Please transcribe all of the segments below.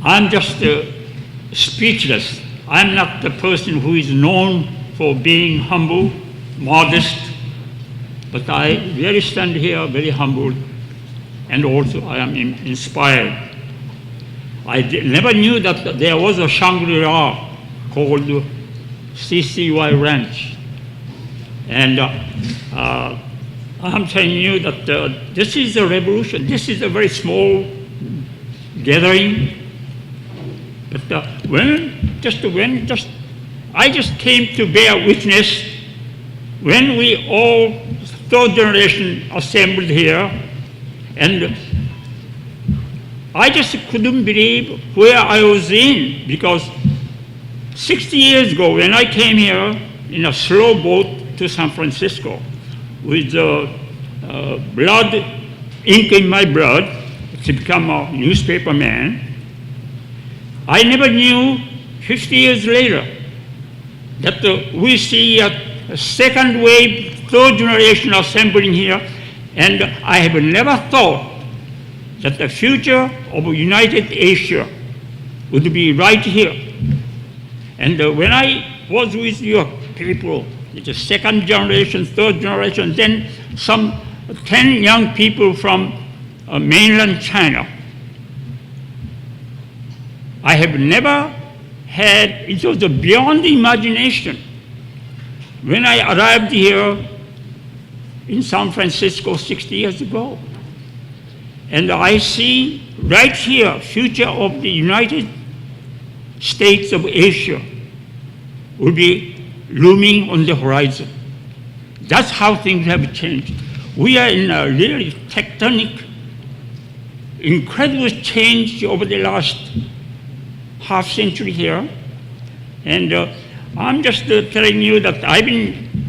I'm just speechless. I'm not the person who is known for being humble, modest, but I really stand here very humble, and also I am inspired. I never knew that there was a Shangri-La called CCY Ranch. And I'm telling you that this is a revolution. This is a very small gathering. But I just came to bear witness when we all, third generation, assembled here, and I just couldn't believe where I was in, because 60 years ago when I came here in a slow boat to San Francisco with blood, ink in my blood to become a newspaper man, I never knew 50 years later that we see a second wave, third generation assembling here, and I have never thought that the future of United Asia would be right here. And when I was with your people, the second generation, third generation, then some 10 young people from mainland China, I have never had, it was beyond imagination. When I arrived here in San Francisco 60 years ago, and I see right here, future of the United States of Asia will be looming on the horizon. That's how things have changed. We are in a really tectonic, incredible change over the last half century here. And I'm just telling you that I've been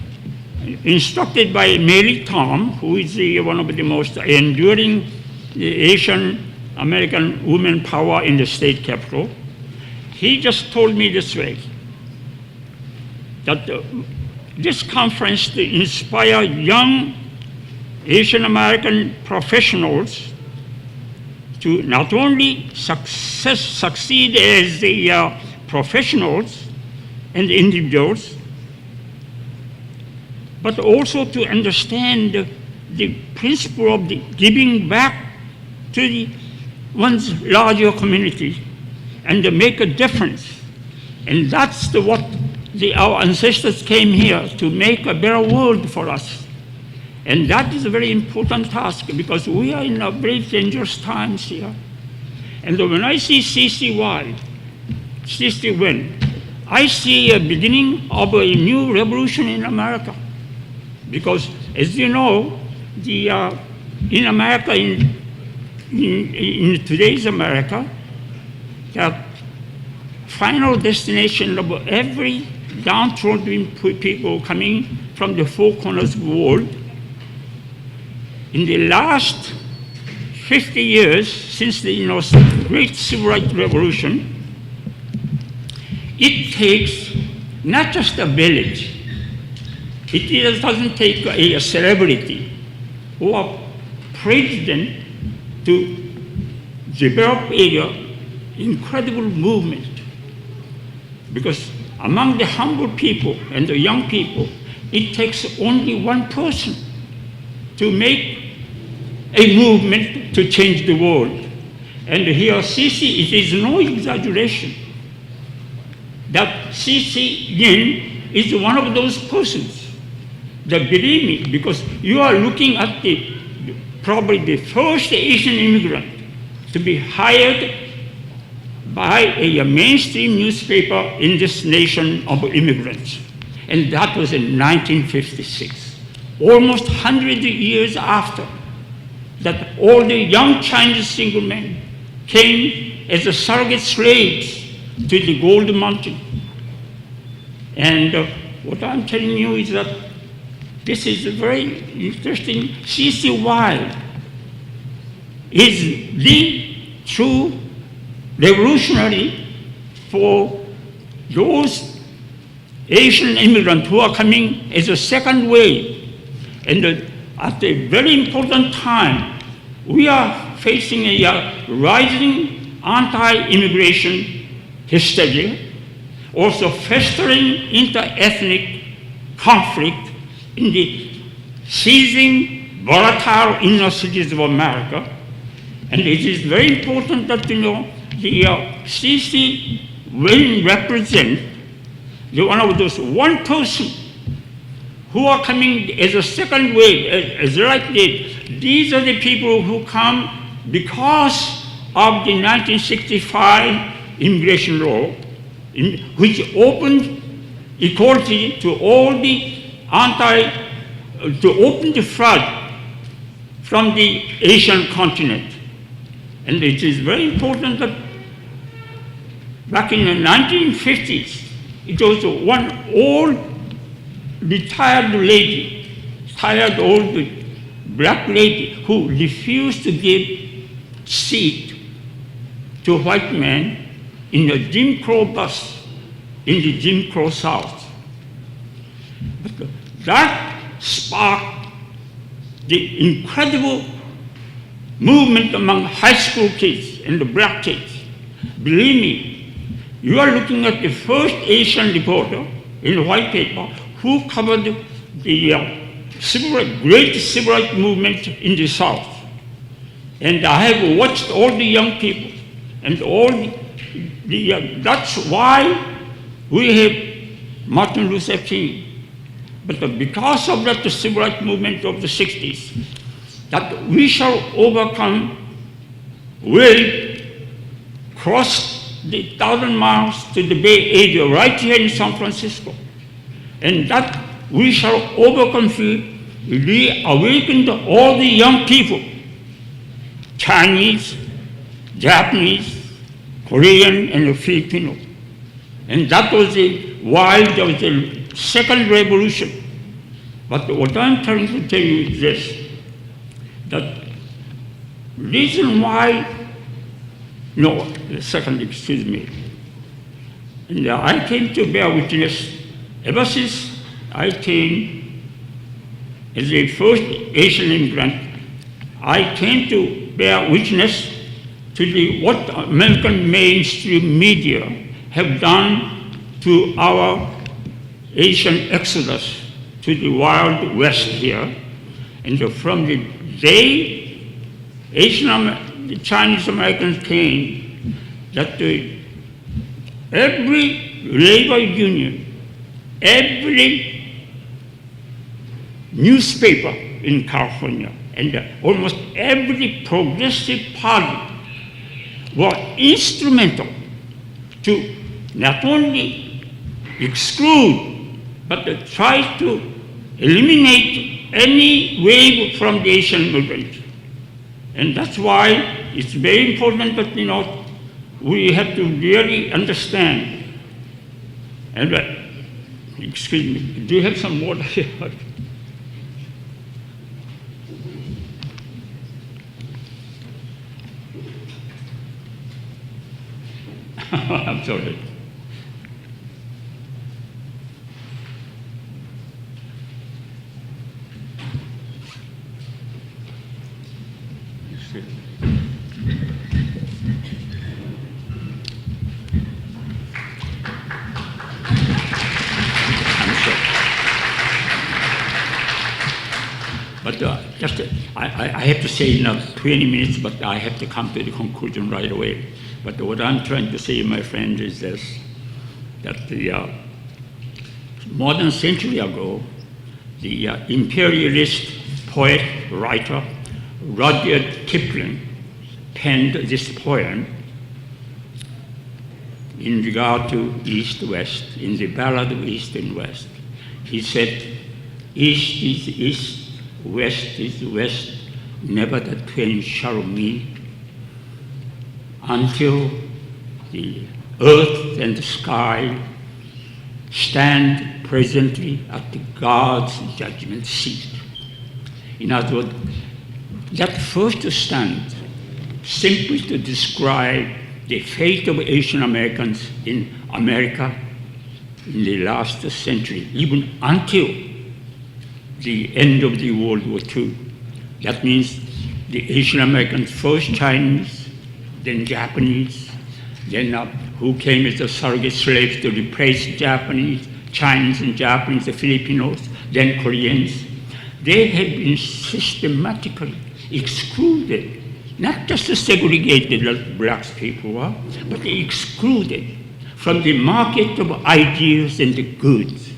instructed by Mary Tom, who is one of the most enduring Asian American women power in the state capitol. He just told me this way, that this conference to inspire young Asian American professionals to not only succeed as the professionals and individuals, but also to understand the principle of the giving back to one's larger community and to make a difference. And that's what our ancestors came here to make a better world for us. And that is a very important task, because we are in a very dangerous times here. And when I see CCY, I see a beginning of a new revolution in America. Because as you know, in America, in today's America, the final destination of every downtrodden people coming from the four corners of the world, in the last 50 years, since the great civil rights revolution, it takes not just a village. It doesn't take a celebrity or a president to develop an incredible movement. Because among the humble people and the young people, it takes only one person to make a movement to change the world. And here, CC, it is no exaggeration that CC Yin is one of those persons. That, believe me, because you are looking at probably the first Asian immigrant to be hired by a mainstream newspaper in this nation of immigrants. And that was in 1956, almost 100 years after that all the young Chinese single men came as a surrogate slaves to the Gold Mountain. And what I'm telling you is that this is very interesting. CCY is the true revolutionary for those Asian immigrants who are coming as a second wave. And at a very important time, we are facing a rising anti-immigration hysteria, also festering inter-ethnic conflict in the seething, volatile inner cities of America. And it is very important that, the CC will represent one of those one person who are coming as a second wave, as like these are the people who come because of the 1965 immigration law, which opened equality to all the to open the flood from the Asian continent. And it is very important that back in the 1950s, it was one old retired lady, tired old black lady who refused to give seat to a white man in a Jim Crow bus in the Jim Crow South. But that sparked the incredible movement among high school kids and the black kids. Believe me, you are looking at the first Asian reporter in the white paper who covered the great civil rights movement in the South. And I have watched all the young people, and all that's why we have Martin Luther King. But because of that, the civil rights movement of the 60s, that we shall overcome, will cross the 1,000 miles to the Bay Area right here in San Francisco. And that we shall overcome, reawaken all the young people, Chinese, Japanese, Korean, and Filipino. And that was why there was a second revolution. But what I'm trying to tell you is this, that reason why, excuse me. And I came to bear witness, ever since I came as the first Asian immigrant, I came to bear witness to what American mainstream media have done to our Asian exodus to the Wild West here. And from the day the Chinese Americans came, that every labor union, every newspaper in California, and almost every progressive party were instrumental to not only exclude, but to try to eliminate any wave from the Asian immigrants. And that's why it's very important that, we have to really understand. And, excuse me, do you have some water here? I'm sorry. But I have to say now 20 minutes, but I have to come to the conclusion right away. But what I'm trying to say, my friend, is this, that more than a century ago, the imperialist poet, writer, Rudyard Kipling penned this poem in regard to East-West, in the Ballad of East and West. He said, East is East, West is West, never the twain shall meet, until the earth and the sky stand presently at the God's judgment seat. In other words, that first stand simply to describe the fate of Asian Americans in America in the last century, even until the end of the World War II. That means the Asian Americans, first Chinese, then Japanese, then who came as the surrogate slaves to replace Japanese, Chinese and Japanese, the Filipinos, then Koreans. They have been systematically excluded, not just segregated as black people, but excluded from the market of ideas and the goods.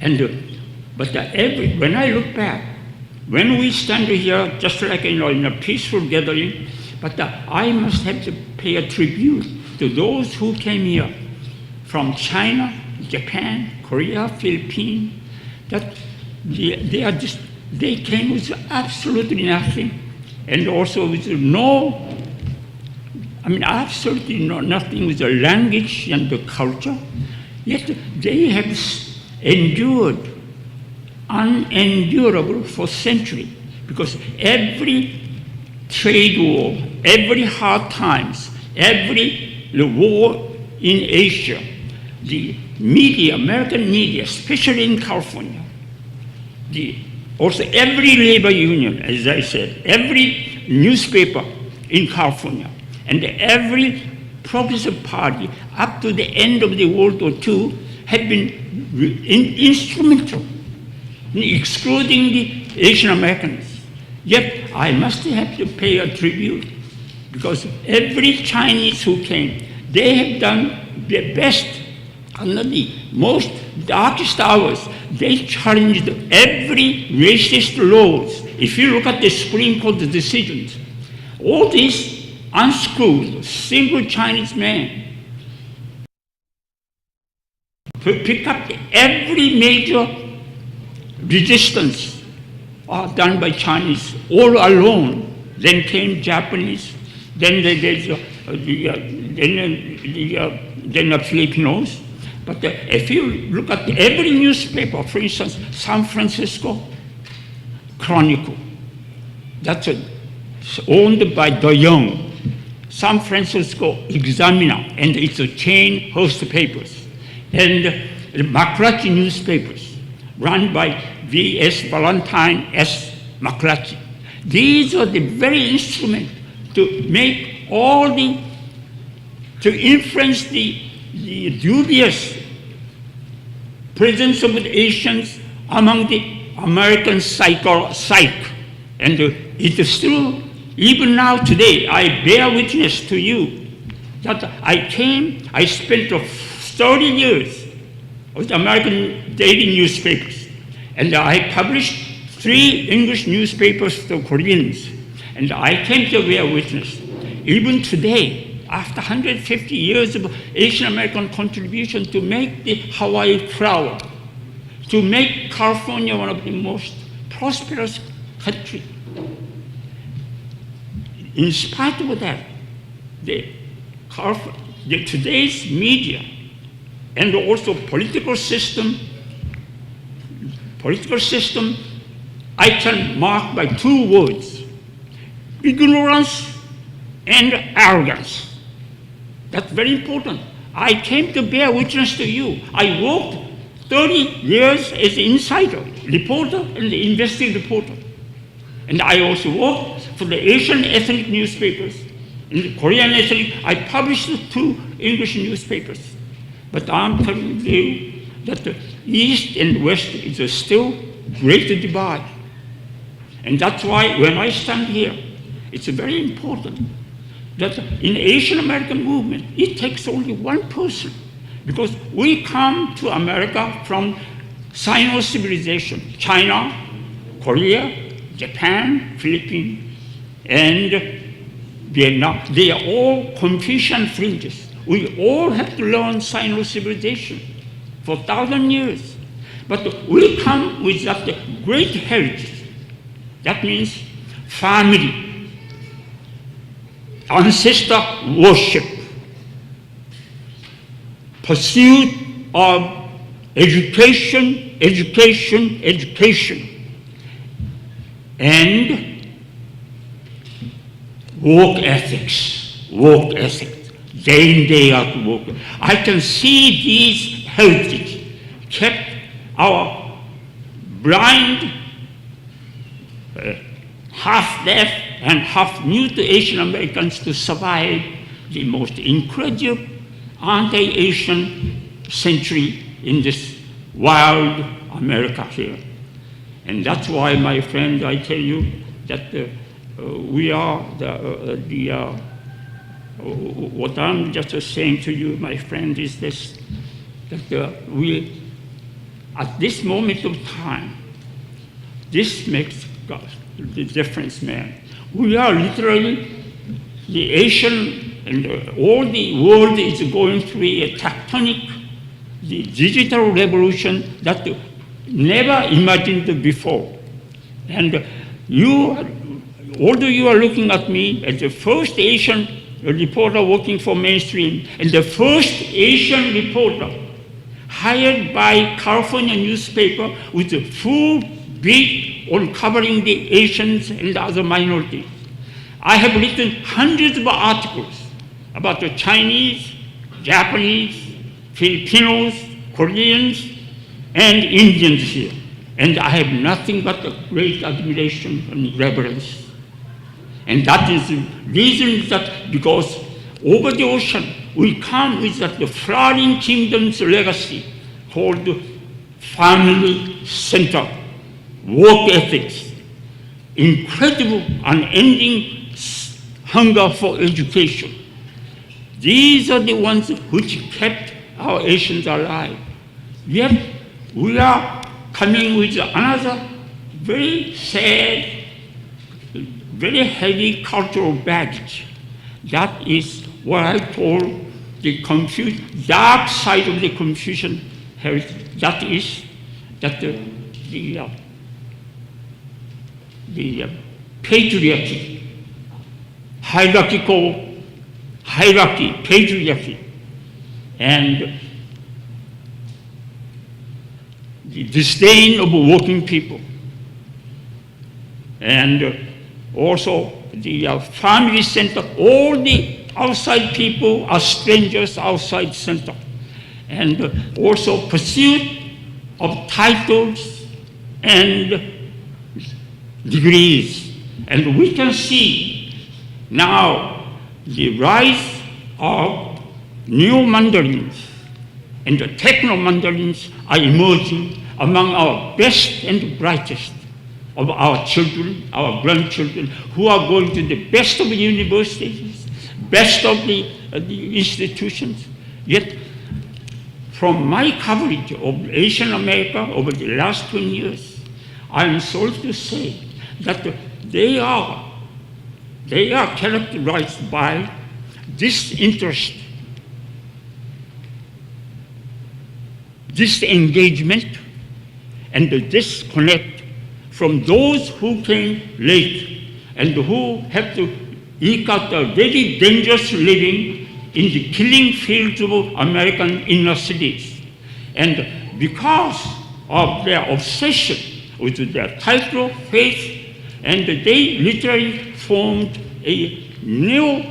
When I look back, when we stand here, just like in a peaceful gathering, but I must have to pay a tribute to those who came here from China, Japan, Korea, Philippines, that they came with absolutely nothing, and also with absolutely nothing with the language and the culture. Yet they have endured unendurable for centuries, because every trade war, every hard times, every war in Asia, the media, American media, especially in California, also every labor union, as I said, every newspaper in California, and every progressive party up to the end of the World War II have been instrumental in excluding the Asian Americans. Yet I must have to pay a tribute, because every Chinese who came, they have done their best under the most darkest hours. They challenged every racist laws. If you look at the Supreme Court decisions, all these unscrewed single Chinese man to pick up every major resistance done by Chinese all alone. Then came Japanese, then the Filipinos. But if you look at every newspaper, for instance, San Francisco Chronicle, that's owned by De Young, San Francisco Examiner, and it's a chain host of papers, and the McClatchy newspapers, run by V.S. Valentine S. McClatchy. These are the very instruments to make to influence the dubious presence of the Asians among the American psyche. And it is still, even now today, I bear witness to you that I spent 30 years with American daily newspapers, and I published 3 English newspapers to Koreans, and I came to bear witness. Even today, after 150 years of Asian American contribution to make the Hawaii proud, to make California one of the most prosperous countries. In spite of that, today's media and also political system, I can mark by 2 words: ignorance and arrogance. That's very important. I came to bear witness to you. I worked 30 years as an insider, reporter, and investigative reporter. And I also worked for the Asian ethnic newspapers. In the Korean ethnic, I published 2 English newspapers. But I'm telling you that the East and West is still great divide. And that's why when I stand here, it's very important that in Asian American movement, it takes only one person, because we come to America from Sino civilization, China, Korea, Japan, Philippines, and Vietnam. They are all Confucian fringes. We all have to learn Sino civilization for 1,000 years. But we come with that great heritage. That means family, ancestor worship, pursuit of education, and work ethics, day in, day out work. I can see these heritage kept our blind, half-deaf, and help new to Asian Americans to survive the most incredible anti-Asian century in this wild America here. And that's why, my friend, I tell you that we are what I'm just saying to you, my friend, is this, that we, at this moment of time, this makes the difference, man. We are literally, the Asian and all the world is going through a tectonic, the digital revolution that never imagined before. And you, although you are looking at me as the first Asian reporter working for Mainstream, and the first Asian reporter hired by California newspaper with a full beat on covering the Asians and other minorities. I have written hundreds of articles about the Chinese, Japanese, Filipinos, Koreans, and Indians here. And I have nothing but a great admiration and reverence. And that is the reason that because over the ocean, we come with that the flourishing kingdom's legacy called family-centered work ethics, incredible unending hunger for education. These are the ones which kept our Asians alive. Yet we are coming with another very sad, very heavy cultural baggage. That is what I call the dark side of the Confucian heritage. That is that the patriarchy, hierarchy, patriarchy, and the disdain of working people, and also the family center. All the outside people are strangers outside center, and also pursuit of titles and degrees. And we can see now the rise of neo-mandarins and the techno-mandarins are emerging among our best and brightest of our children, our grandchildren, who are going to the best of the universities, best of the institutions. Yet, from my coverage of Asian America over the last 20 years, I am sorry to say that they are characterized by disinterest, disengagement, and the disconnect from those who came late and who have to eke out a very dangerous living in the killing fields of American inner cities. And because of their obsession with their title, faith, and they literally formed a new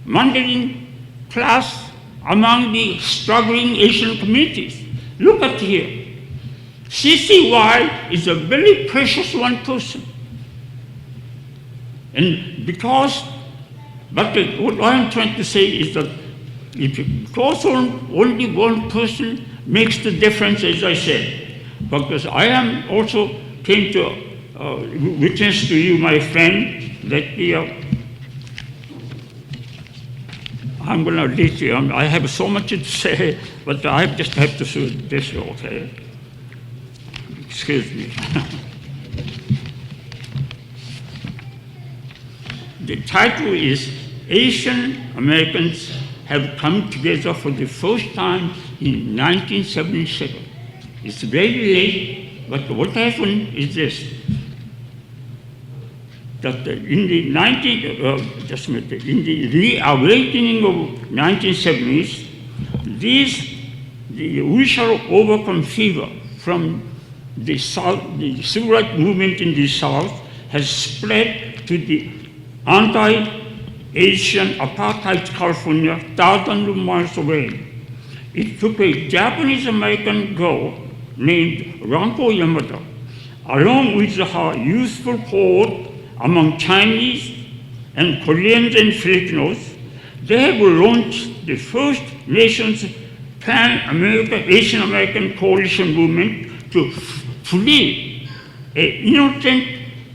Mandarin class among the struggling Asian communities. Look at here. CCY is a very precious one person. And because, but what I'm trying to say is that because only one person makes the difference, as I said, because I am also came to witness to you, my friend, that I'm going to leave you. I have so much to say, but I just have to say this, okay? Excuse me. The title is Asian Americans Have Come Together for the First Time in 1977. It's very late, but what happened is this, that in the reawakening of 1970s, we shall overcome fever from the South, the civil rights movement in the South has spread to the anti-Asian apartheid California, thousands of miles away. It took a Japanese-American girl named Ranko Yamada, along with her youthful cohort, among Chinese and Koreans and Filipinos. They have launched the first nation's Pan-American, Asian American coalition movement to free an innocent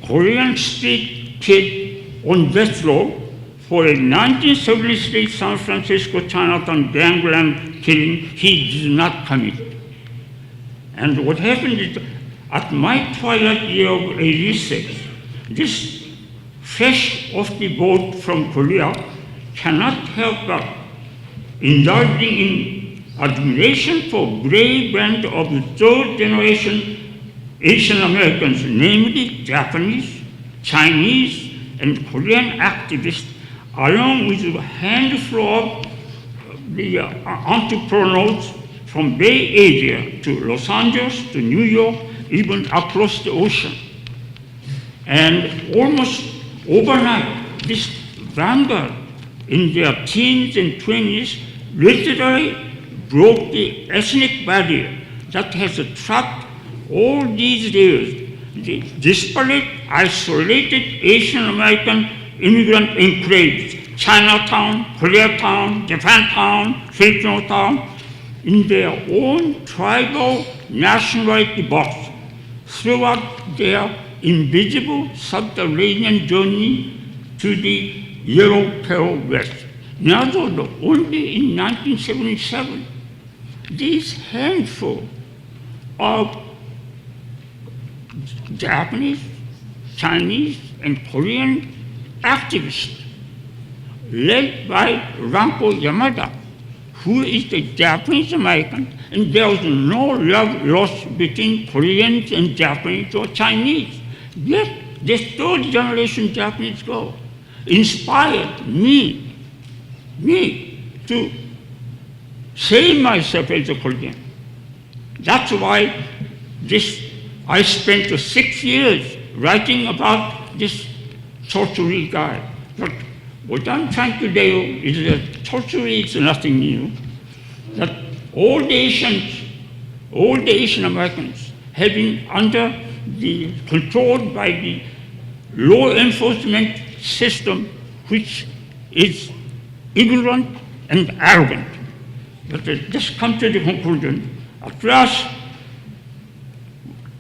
Korean street kid on death row for a 1973 San Francisco Chinatown gangland killing he did not commit. And what happened is, at my twilight year of 86, this fresh off the boat from Korea cannot help but indulging in admiration for brave band of the third generation Asian Americans, namely Japanese, Chinese, and Korean activists, along with a handful of the entrepreneurs from Bay Area to Los Angeles to New York, even across the ocean. And almost overnight, this vanguard in their teens and 20s literally broke the ethnic barrier that has trapped all these years the disparate, isolated Asian American immigrant enclaves, Chinatown, Koreatown, Japantown, Filipino town, in their own tribal nationality box throughout their invisible subterranean journey to the Yellow Peril West. In other words, only in 1977, this handful of Japanese, Chinese, and Korean activists, led by Ranko Yamada, who is the Japanese American, and there was no love lost between Koreans and Japanese or Chinese. Yet, this third generation Japanese girl inspired me to save myself as a Korean. That's why I spent 6 years writing about this Chochuri guy. But what I'm trying to tell you is that Chochuri is nothing new. That all the Asian Americans have been controlled by the law enforcement system, which is ignorant and arrogant. But just come to the conclusion. At last,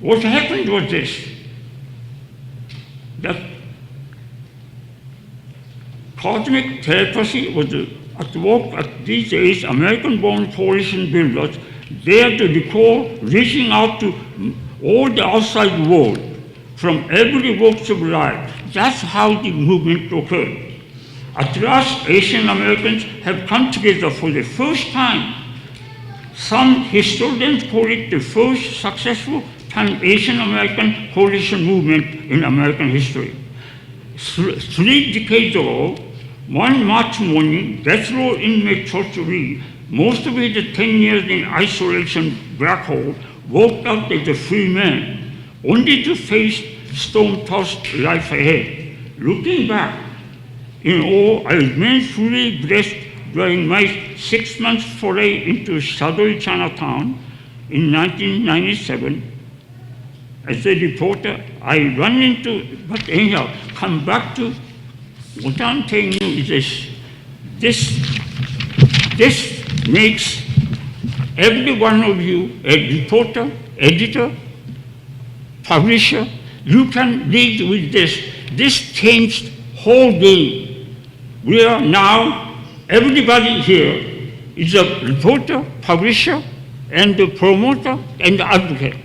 what happened was this, that cosmic telepathy was at work at these days, American-born coalition builders, there to recall reaching out to all the outside world from every walks of life. That's how the movement occurred. At last, Asian Americans have come together for the first time. Some historians call it the first successful Pan-Asian American coalition movement in American history. 3 decades ago, one March morning, death row inmate Chochuri, most of his 10 years in isolation black hole, walked out as a free man, only to face storm-tossed life ahead. Looking back, in awe, I remained fully blessed during my 6-month foray into shadowy Chinatown in 1997. As a reporter, I run into, but anyhow, come back to what I'm telling you is this makes every one of you a reporter, editor, publisher. You can lead with this. This changed whole game. We are now, everybody here is a reporter, publisher, and a promoter, and advocate.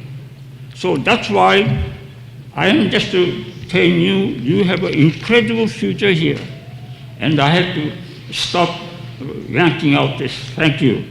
So that's why I am just telling you, you have an incredible future here. And I have to stop yanking out this. Thank you.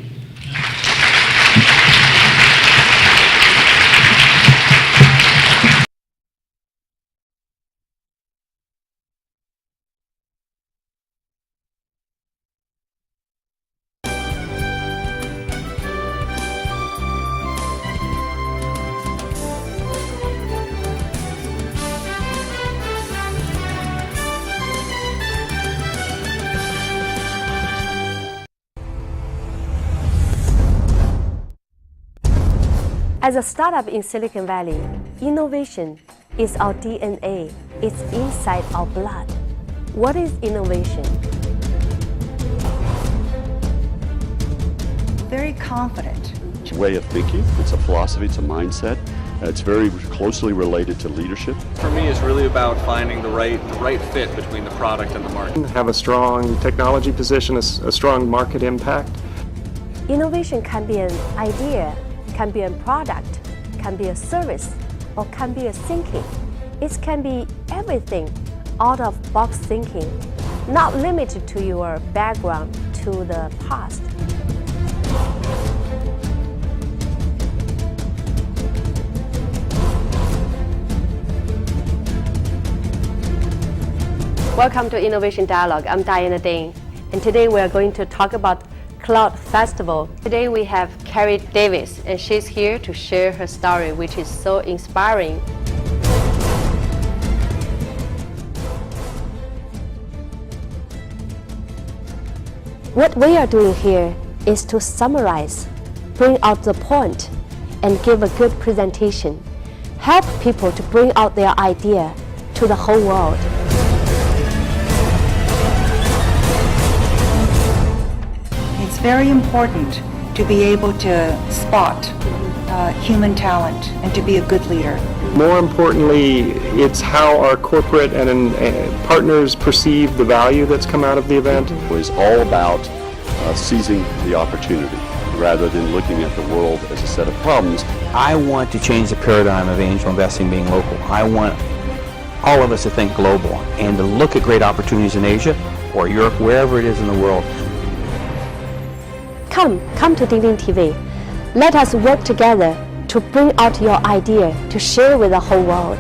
As a startup in Silicon Valley, innovation It's our DNA. It's inside our blood. What is innovation? Very confident. It's a way of thinking, it's a philosophy, it's a mindset. It's very closely related to leadership. For me, it's really about finding the right fit between the product and the market. Have a strong technology position, a strong market impact. Innovation can be an idea, can be a product, can be a service, or can be a thinking. It can be everything, out-of-box thinking, not limited to your background, to the past. Welcome to Innovation Dialogue. I'm Diana Ding, and today we are going to talk about Cloud Festival. Today we have Carrie Davis, and she's here to share her story, which is so inspiring. What we are doing here is to summarize, bring out the point, and give a good presentation. Help people to bring out their idea to the whole world. It's very important to be able to spot human talent and to be a good leader. More importantly, it's how our corporate and partners perceive the value that's come out of the event. It was all about seizing the opportunity rather than looking at the world as a set of problems. I want to change the paradigm of angel investing being local. I want all of us to think global and to look at great opportunities in Asia or Europe, wherever it is in the world. Come to Ding Ding TV. Let us work together to bring out your idea to share with the whole world.